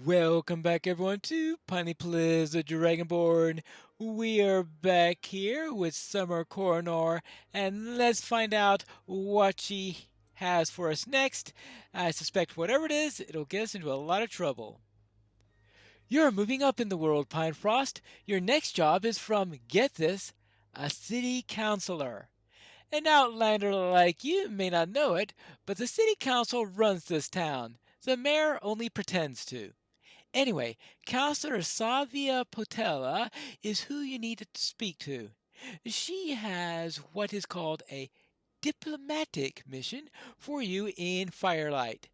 Welcome back, everyone, to Pineleaf the Dragonborn. We are back here with Summer Coronor, and let's find out what she has for us next. I suspect whatever it is, it'll get us into a lot of trouble. You're moving up in the world, Pinefrost. Your next job is from, get this, a city councilor. An outlander like you may not know it, but the city council runs this town. The mayor only pretends to. Anyway, Counselor Savia Potella is who you need to speak to. She has what is called a diplomatic mission for you in Firelight.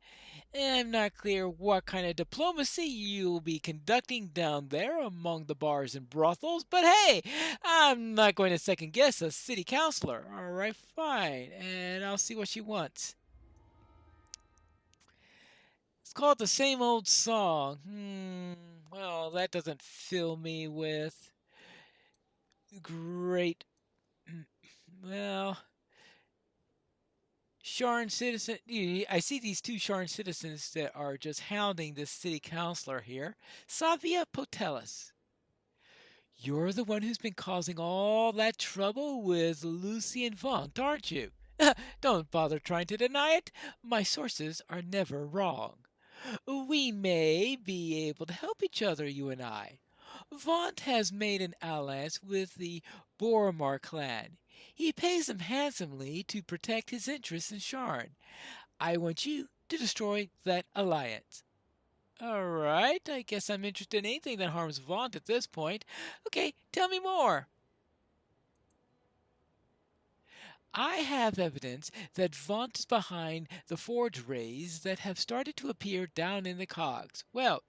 I'm not clear what kind of diplomacy you'll be conducting down there among the bars and brothels, but hey, I'm not going to second guess a city councilor. Alright, fine, and I'll see what she wants. It's called The Same Old Song. Well, that doesn't fill me with great. Well, Sharn citizen. I see these two Sharn citizens that are just hounding this city councilor here. Savia Potelis. You're the one who's been causing all that trouble with Lucy and Vaunt, aren't you? Don't bother trying to deny it. My sources are never wrong. We may be able to help each other, you and I. Vaunt has made an alliance with the Boromar clan. He pays them handsomely to protect his interests in Sharn. I want you to destroy that alliance. Alright, I guess I'm interested in anything that harms Vaunt at this point. Okay, tell me more. I have evidence that Vaunt is behind the forge raids that have started to appear down in the cogs. Well,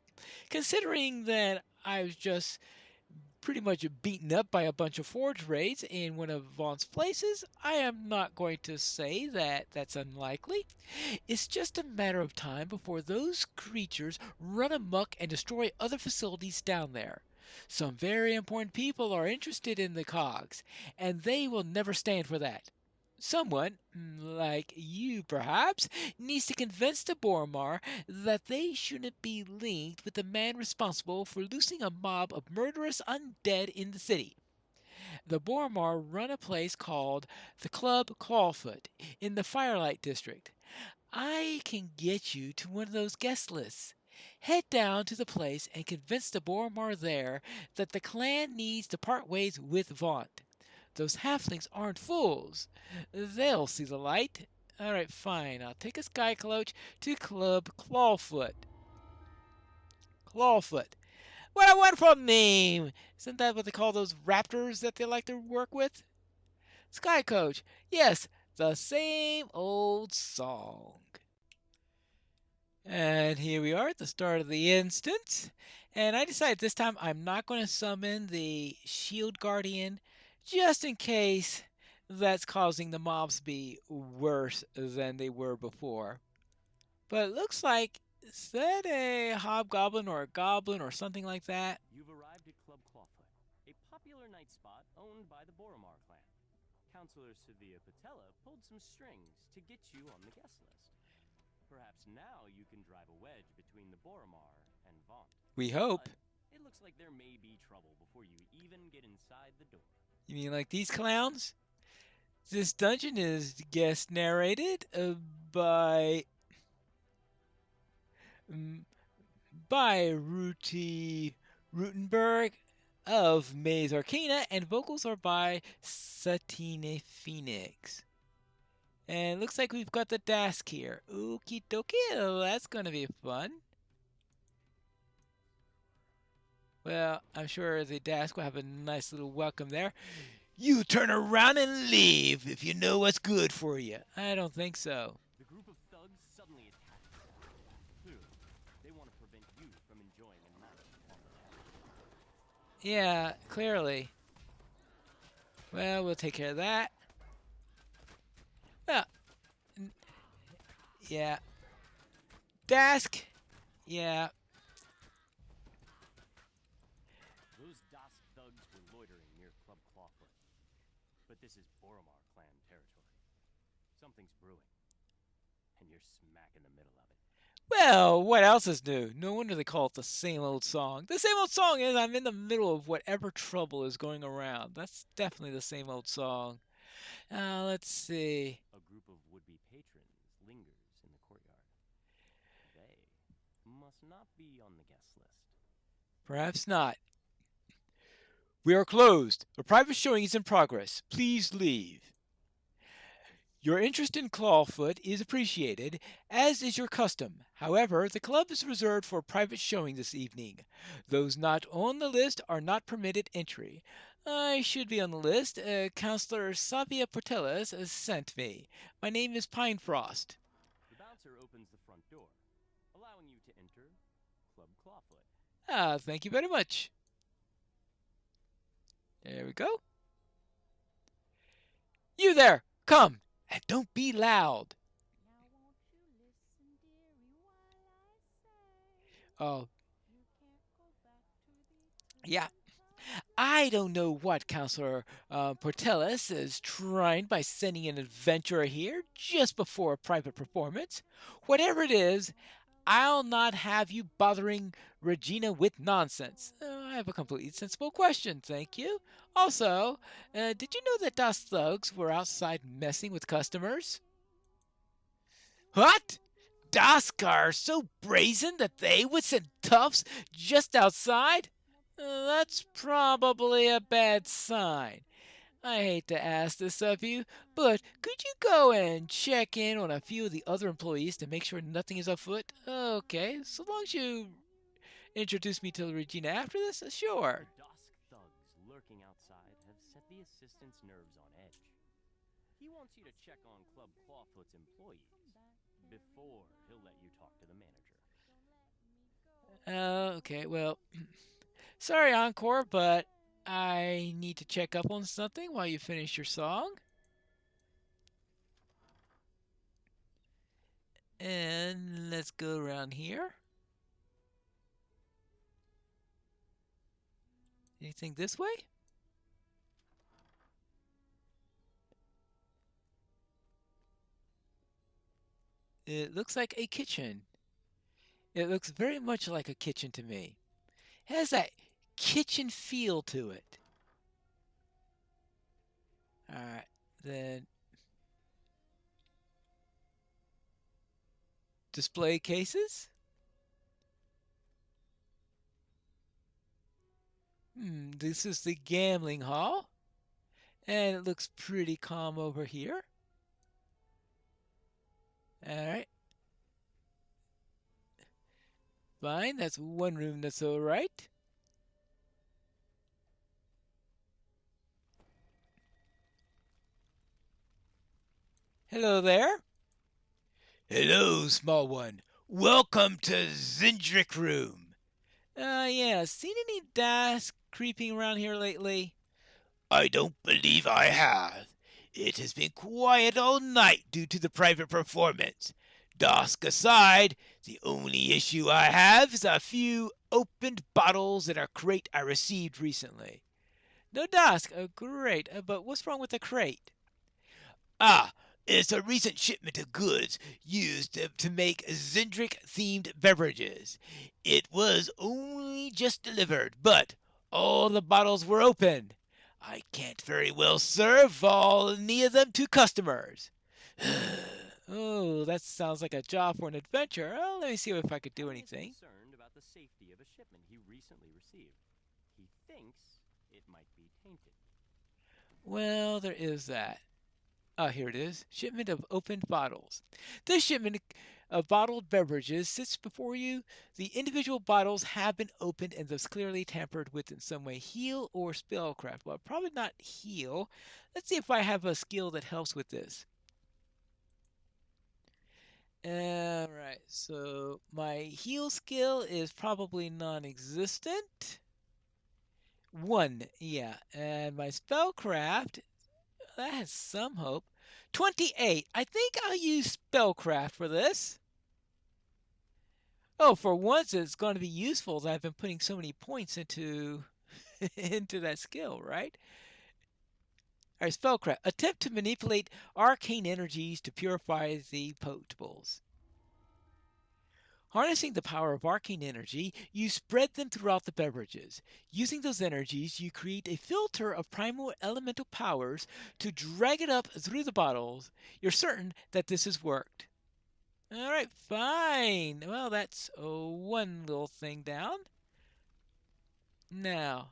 considering that I was just pretty much beaten up by a bunch of forge raids in one of Vaughnt's places, I am not going to say that that's unlikely. It's just a matter of time before those creatures run amok and destroy other facilities down there. Some very important people are interested in the cogs, and they will never stand for that. Someone, like you perhaps, needs to convince the Boromar that they shouldn't be linked with the man responsible for loosing a mob of murderous undead in the city. The Boromar run a place called the Club Clawfoot in the Firelight District. I can get you to one of those guest lists. Head down to the place and convince the Boromar there that the clan needs to part ways with Vaunt. Those halflings aren't fools. They'll see the light. All right, fine. I'll take a sky coach to Club Clawfoot. Clawfoot. What a wonderful name! Isn't that what they call those raptors that they like to work with? Sky Coach. Yes, the same old song. And here we are at the start of the instance. And I decided this time I'm not going to summon the Shield Guardian just in case that's causing the mobs to be worse than they were before. But it looks like, is that a hobgoblin or a goblin or something like that? You've arrived at Club Clawfoot, a popular night spot owned by the Boromar clan. Counselor Savia Patella pulled some strings to get you on the guest list. Perhaps now you can drive a wedge between the Boromar and Vaunt. We hope. But it looks like there may be trouble before you even get inside the door. You mean like these clowns? This dungeon is guest narrated by mm, by Ruti Rutenberg of Maze Arcana, and vocals are by Satine Phoenix. And it looks like we've got the desk here. Okie dokie, that's gonna be fun. Well, I'm sure the desk will have a nice little welcome there. You turn around and leave if you know what's good for you. I don't think so. The group of thugs suddenly attacked. Clearly, they want to prevent you from enjoying a night on the town. Yeah, clearly. Well, we'll take care of that. Well, yeah. Desk. Yeah. Those Dask thugs were loitering near Club Clawfoot. But this is Boromar clan territory. Something's brewing. And you're smack in the middle of it. Well, what else is new? No wonder they call it the same old song. The same old song is I'm in the middle of whatever trouble is going around. That's definitely the same old song. Let's see. A group of would-be patrons lingers in the courtyard. They must not be on the guest list. Perhaps not. We are closed. A private showing is in progress. Please leave. Your interest in Clawfoot is appreciated, as is your custom. However, the club is reserved for a private showing this evening. Those not on the list are not permitted entry. I should be on the list. Counselor Savia Portelles sent me. My name is Pinefrost. The bouncer opens the front door, allowing you to enter Club Clawfoot. Thank you very much. There we go. You there! Come! And don't be loud. Oh, yeah. I don't know what Counselor Portellus is trying by sending an adventurer here just before a private performance. Whatever it is, I'll not have you bothering Regina with nonsense. I have a completely sensible question, thank you. Also, did you know that Das thugs were outside messing with customers? What? Dask are so brazen that they would send toughs just outside? That's probably a bad sign. I hate to ask this of you, but could you go and check in on a few of the other employees to make sure nothing is afoot? Okay, so long as you introduce me to Regina after this, sure. Dusk thugs lurking outside have set the assistant's nerves on edge. He wants you to check on Club Clawfoot's employees before he'll let you talk to the manager. Okay, well, sorry, Encore, but I need to check up on something while you finish your song. And let's go around here. Anything this way? It looks like a kitchen. It looks very much like a kitchen to me. It has that kitchen feel to it. Alright, then display cases. This is the gambling hall. And it looks pretty calm over here. Alright. Fine, that's one room that's alright. Hello there. Hello, small one. Welcome to Zindrick Room. Yeah, seen any Dask creeping around here lately? I don't believe I have. It has been quiet all night due to the private performance. Dask aside, the only issue I have is a few opened bottles in a crate I received recently. No Dask, great, but what's wrong with the crate? Ah, it's a recent shipment of goods used to make Zindrick-themed beverages. It was only just delivered, but all the bottles were open. I can't very well serve any of them to customers. Oh, that sounds like a job for an adventurer. Oh, let me see if I could do anything. Concerned about the safety of a shipment he recently received. He thinks it might be tainted. Well, there is that. Here it is. Shipment of opened bottles. This shipment of bottled beverages sits before you. The individual bottles have been opened and thus clearly tampered with in some way. Heal or spellcraft? Well, probably not heal. Let's see if I have a skill that helps with this. Alright, so my heal skill is probably non-existent. 1, yeah. And my spellcraft, that has some hope. 28. I think I'll use spellcraft for this. Oh, for once it's going to be useful that I've been putting so many points into into that skill, right? All right, spellcraft. Attempt to manipulate arcane energies to purify the potables. Harnessing the power of arcane energy, you spread them throughout the beverages. Using those energies, you create a filter of primal elemental powers to drag it up through the bottles. You're certain that this has worked. All right, fine. Well, that's one little thing down. Now,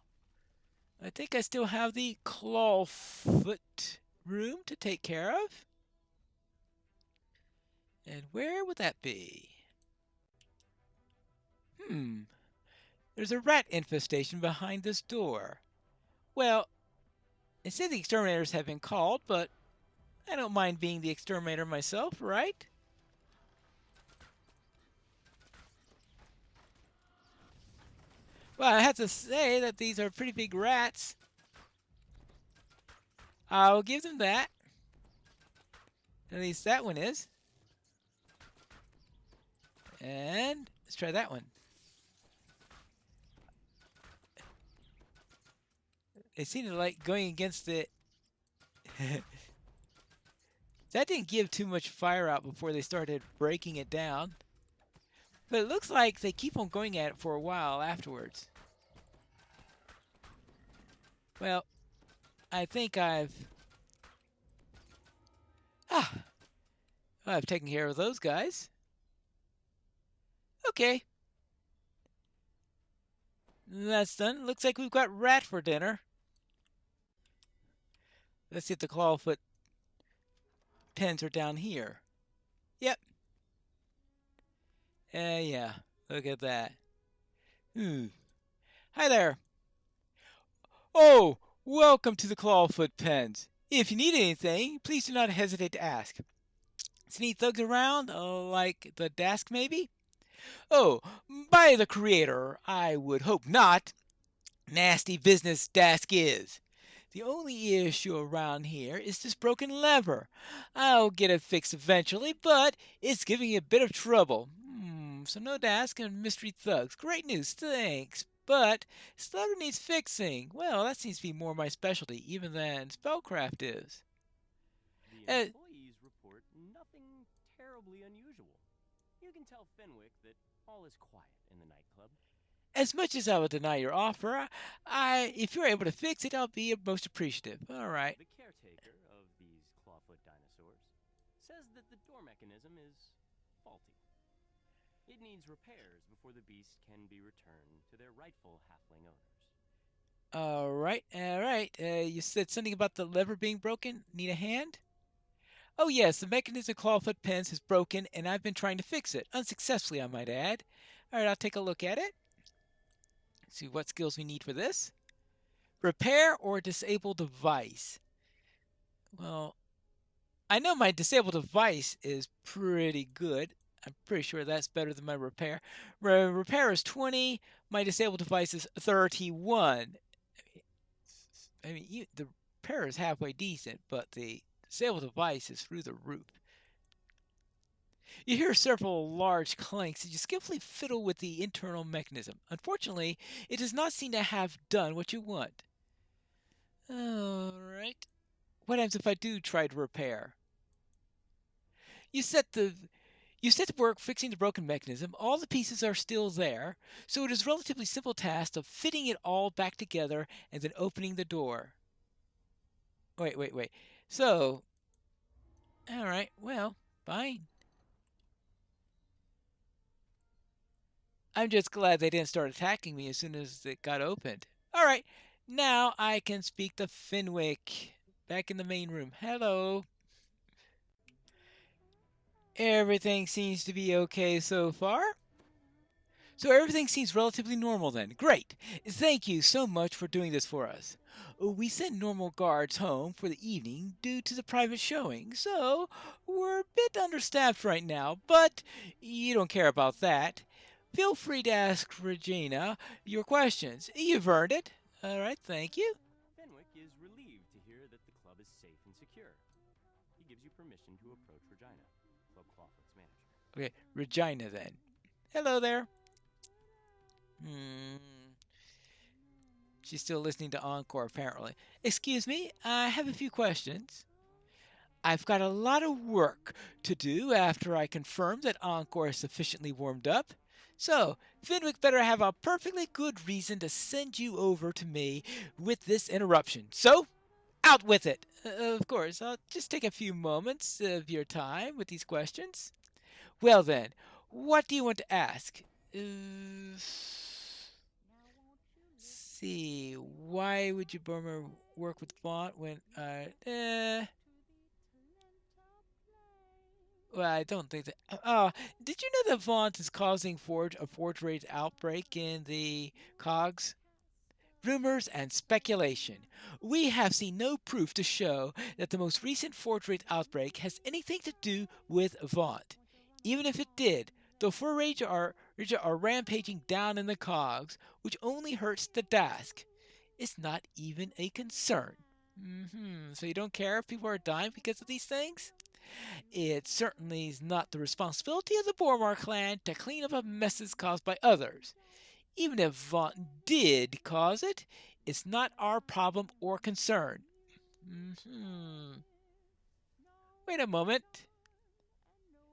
I think I still have the clawfoot room to take care of. And where would that be? There's a rat infestation behind this door. Well, it said the exterminators have been called, but I don't mind being the exterminator myself, right? Well, I have to say that these are pretty big rats. I'll give them that. At least that one is. And let's try that one. They seem to like going against it. That didn't give too much fire out before they started breaking it down. But it looks like they keep on going at it for a while afterwards. Well, I think I've taken care of those guys. Okay. That's done. Looks like we've got rat for dinner. Let's see if the clawfoot pens are down here. Yep. Yeah. Look at that. Hi there. Oh, welcome to the clawfoot pens. If you need anything, please do not hesitate to ask. See any thugs around? Like the desk, maybe? Oh, by the creator, I would hope not. Nasty business desk is. The only issue around here is this broken lever. I'll get it fixed eventually, but it's giving me a bit of trouble. So no Dask and mystery thugs. Great news, thanks. But this lever needs fixing. Well, that seems to be more my specialty, even than spellcraft is. The employees report nothing terribly unusual. You can tell Fenwick that all is quiet in the nightclub. As much as I will deny your offer, if you're able to fix it, I'll be most appreciative. All right. The caretaker of these clawfoot dinosaurs says that the door mechanism is faulty. It needs repairs before the beast can be returned to their rightful halfling owners. All right. You said something about the lever being broken. Need a hand? Oh yes, the mechanism of clawfoot pens is broken, and I've been trying to fix it unsuccessfully, I might add. All right, I'll take a look at it. See what skills we need for this. Repair or disable device. Well, I know my disable device is pretty good. I'm pretty sure that's better than my repair. Repair is 20. My disable device is 31. I mean, the repair is halfway decent, but the disable device is through the roof. You hear several large clanks as you skillfully fiddle with the internal mechanism. Unfortunately, it does not seem to have done what you want. Alright. What happens if I do try to repair? You set to work fixing the broken mechanism. All the pieces are still there, so it is a relatively simple task of fitting it all back together and then opening the door. Wait. So, alright, well, fine. I'm just glad they didn't start attacking me as soon as it got opened. Alright, now I can speak to Fenwick. Back in the main room. Hello. Everything seems to be okay so far. So everything seems relatively normal then. Great. Thank you so much for doing this for us. We sent normal guards home for the evening due to the private showing, so we're a bit understaffed right now, but you don't care about that. Feel free to ask Regina your questions. You've earned it. All right, thank you. Fenwick is relieved to hear that the club is safe and secure. He gives you permission to approach Regina, Club Clawfoot's manager. Okay, Regina then. Hello there. She's still listening to Encore, apparently. Excuse me, I have a few questions. I've got a lot of work to do after I confirm that Encore is sufficiently warmed up. So, Fenwick better have a perfectly good reason to send you over to me with this interruption. So, out with it! Of course, I'll just take a few moments of your time with these questions. Well then, what do you want to ask? See, why would you Burmer work with Font when well, I don't think that. Did you know that Vaunt is causing a forge raid outbreak in the cogs? Rumors and speculation. We have seen no proof to show that the most recent forge raid outbreak has anything to do with Vaunt. Even if it did, the Forage are rampaging down in the cogs, which only hurts the Dask. It's not even a concern. So you don't care if people are dying because of these things? It certainly is not the responsibility of the Bormar clan to clean up messes caused by others. Even if Vaughn did cause it, it's not our problem or concern. Wait a moment.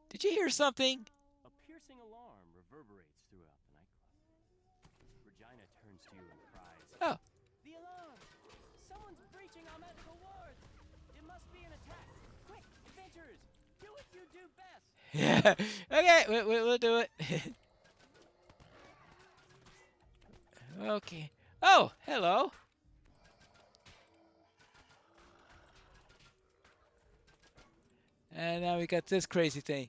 Did you hear something? A piercing alarm reverberates throughout the nightclub. Regina turns to you and cries, Oh. The alarm! Someone's breaching our medical wards! It must be an attack! Quick, adventurers! Do what you do best! Yeah. Okay, we'll do it. Okay. Oh, hello. And now we got this crazy thing.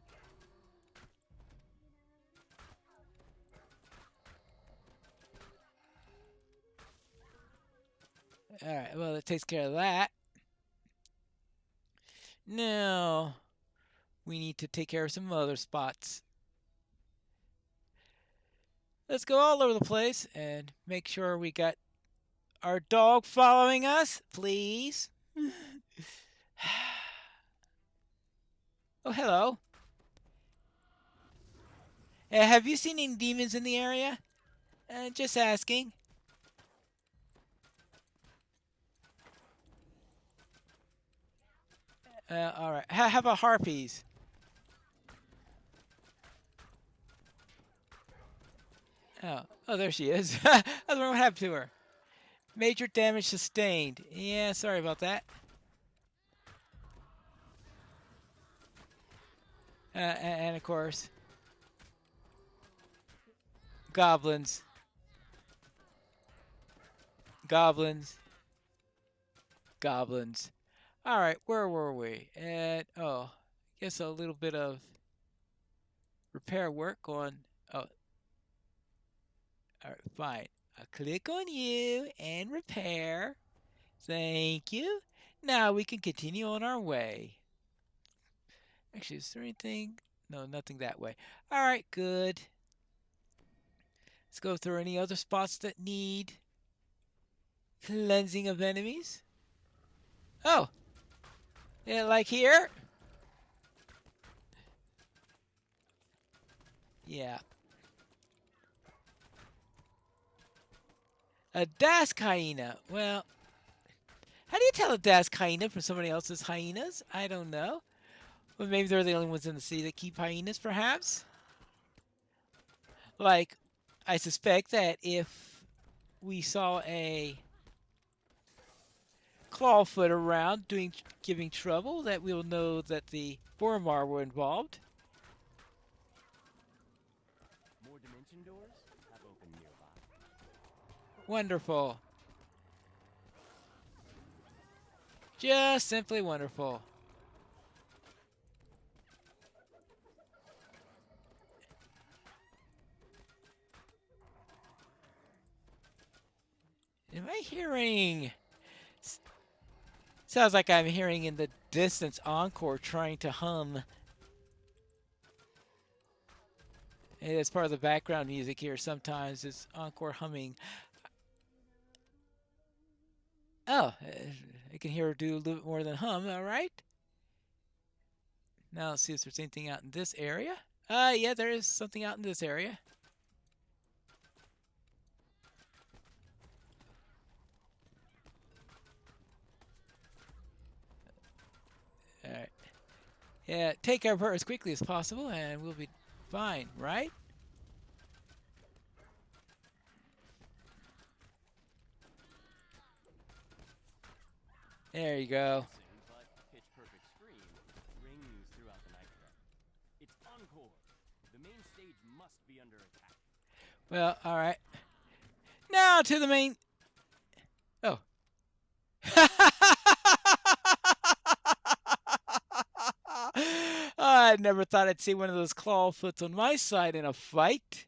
Alright, well, it takes care of that. Now, we need to take care of some other spots. Let's go all over the place and make sure we got our dog following us, please. Oh, hello. Have you seen any demons in the area? Just asking. All right. How about harpies? Oh, there she is. I was wondering what happened to her. Major damage sustained. Yeah, sorry about that. And of course, goblins. Goblins. Goblins. All right, where were we? I guess a little bit of repair work on. Oh, all right, fine. I'll click on you and repair. Thank you. Now we can continue on our way. Actually, is there anything? No, nothing that way. All right, good. Let's go through any other spots that need cleansing of enemies. Oh, yeah, like here? Yeah. A Dask hyena. Well, how do you tell a Dask hyena from somebody else's hyenas? I don't know. Well, maybe they're the only ones in the city that keep hyenas, perhaps? Like, I suspect that if we saw a clawfoot around giving trouble, that we'll know that the Boromar were involved. More dimension doors have opened nearby. Wonderful. Just simply wonderful. Am I hearing... Sounds like I'm hearing in the distance Encore trying to hum. It's part of the background music here sometimes. It's Encore humming. Oh, I can hear her do a little bit more than hum, all right. Now let's see if there's anything out in this area. Yeah, there is something out in this area. All right. Yeah, take care of her as quickly as possible, and we'll be fine, right? There you go. Menacing but pitch perfect scream rings throughout the nightclub. It's encore. The main stage must be under attack. Well, all right. Now to the main. Oh. I never thought I'd see one of those clawfoots on my side in a fight.